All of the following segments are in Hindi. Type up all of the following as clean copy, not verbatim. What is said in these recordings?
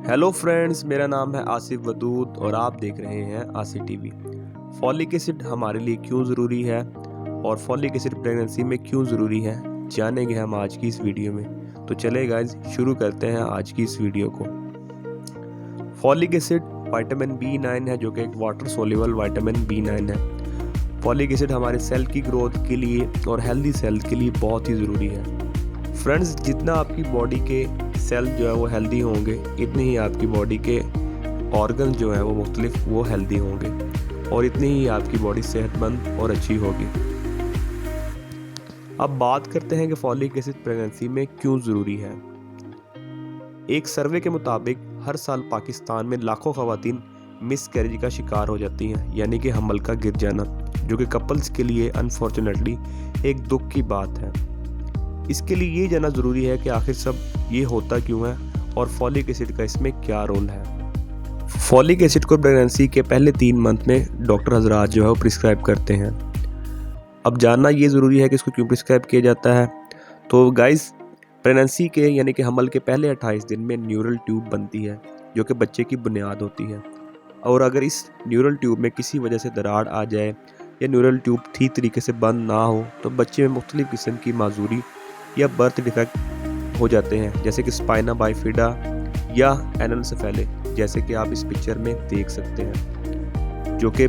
हेलो फ्रेंड्स, मेरा नाम है आसिफ वदूद और आप देख रहे हैं आसी टीवी। फॉलिक एसिड हमारे लिए क्यों ज़रूरी है और फॉलिक एसिड प्रेगनेंसी में क्यों ज़रूरी है, जानेंगे हम आज की इस वीडियो में। तो चले गाइस, शुरू करते हैं आज की इस वीडियो को। फॉलिक एसिड विटामिन B9 है, जो कि एक वाटर सोल्यूबल विटामिन B9 है। फॉलिक एसिड हमारे सेल की ग्रोथ के लिए और हेल्दी सेल के लिए बहुत ही ज़रूरी है। फ्रेंड्स, जितना आपकी बॉडी के सेल जो है वो हेल्दी होंगे, इतने ही आपकी बॉडी के ऑर्गन जो है वो मुख्तलिफ वो हेल्दी होंगे और इतनी ही आपकी बॉडी सेहतमंद और अच्छी होगी। अब बात करते हैं कि फॉलिक एसिड प्रेगनेंसी में क्यों ज़रूरी है। एक सर्वे के मुताबिक हर साल पाकिस्तान में लाखों ख़वातीन मिसकैरेज का शिकार हो जाती हैं, यानी कि हमल का गिर जाना, जो कि कपल्स के लिए अनफॉर्चुनेटली एक दुख की बात है। इसके लिए ये जानना ज़रूरी है कि आखिर सब ये होता क्यों है और फॉलिक एसिड का इसमें क्या रोल है। फॉलिक एसिड को प्रेगनेंसी के पहले 3 मंथ में डॉक्टर हजरात जो है वो प्रिस्क्राइब करते हैं। अब जानना ये ज़रूरी है कि इसको क्यों प्रिस्क्राइब किया जाता है। तो गाइस, प्रेगनेंसी के यानी कि हमल के पहले 28 दिन में न्यूरल ट्यूब बनती है, जो कि बच्चे की बुनियाद होती है। और अगर इस न्यूरल ट्यूब में किसी वजह से दरार आ जाए या न्यूरल ट्यूब ठीक तरीके से बंद ना हो तो बच्चे में मुख्तलिफ किस्म की माजूरी या बर्थ डिफेक्ट हो जाते हैं, जैसे कि स्पाइना बाइफिडा या एनेनसेफेले, जैसे कि आप इस पिक्चर में देख सकते हैं, जो कि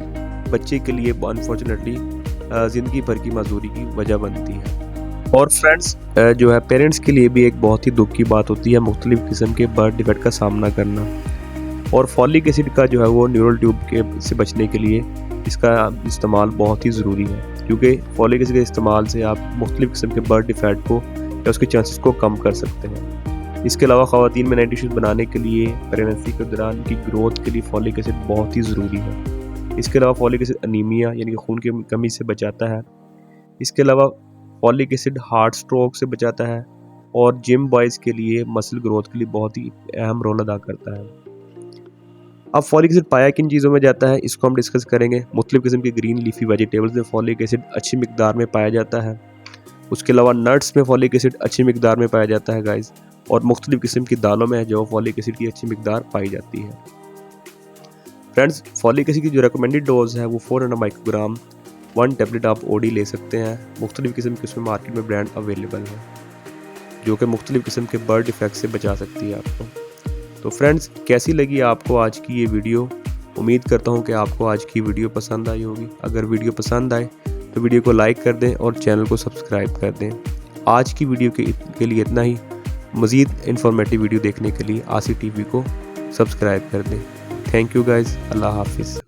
बच्चे के लिए अनफॉर्चुनेटली ज़िंदगी भर की माजूरी की वजह बनती है। और फ्रेंड्स, जो है पेरेंट्स के लिए भी एक बहुत ही दुख की बात होती है मुख्तलिफ किस्म के बर्थ डिफेक्ट का सामना करना। और फॉलिक एसिड का जो है वो न्यूरल ट्यूब के से बचने के लिए इसका इस्तेमाल बहुत ही ज़रूरी है, क्योंकि फॉलिक एसिड के इस्तेमाल से आप मुख्तलिफ किस्म के बर्थ डिफेक्ट को या उसके चांसेस को कम कर सकते हैं। इसके अलावा ख़वातीन में नए टिश्यूज़ बनाने के लिए प्रेगनेंसी के दौरान की ग्रोथ के लिए फॉलिक एसिड बहुत ही ज़रूरी है। इसके अलावा फॉलिक एसिड अनीमिया यानी कि खून की कमी से बचाता है। इसके अलावा फॉलिक एसिड हार्ट स्ट्रोक से बचाता है और जिम बॉयज़ के लिए मसल ग्रोथ के लिए बहुत ही अहम रोल अदा करता है। अब फॉलिक एसिड पाया किन चीज़ों में जाता है, इसको हम डिस्कस करेंगे। मुख्तलिफ किस्म के ग्रीन लीफी वेजिटेबल्स में फॉलिक एसिड अच्छी मिकदार में पाया जाता है। उसके अलावा नट्स में फॉलिक एसिड अच्छी मिकदार में पाया जाता है गाइस, और मुख्तलिफ किस्म की दालों में जो फॉलिक एसिड की अच्छी मिकदार पाई जाती है। फ्रेंड्स, फॉलिक एसिड की जो रिकमेंडेड डोज है वो 400 माइक्रोग्राम 1 टैबलेट आप ओडी ले सकते हैं। मुख्तलिफ किस्म के उसमें मार्केट में ब्रांड अवेलेबल है, जो कि मुख्तलिफ किस्म के बर्थ डिफेक्ट से बचा सकती है आपको। तो फ्रेंड्स, कैसी लगी आपको आज की ये वीडियो? उम्मीद करता हूँ कि आपको आज की वीडियो पसंद आई होगी। अगर वीडियो पसंद आए तो वीडियो को लाइक कर दें और चैनल को सब्सक्राइब कर दें। आज की वीडियो के लिए इतना ही। मज़ीद इंफॉर्मेटिव वीडियो देखने के लिए आसी टीवी को सब्सक्राइब कर दें। थैंक यू गाइज़, अल्लाह हाफिज़।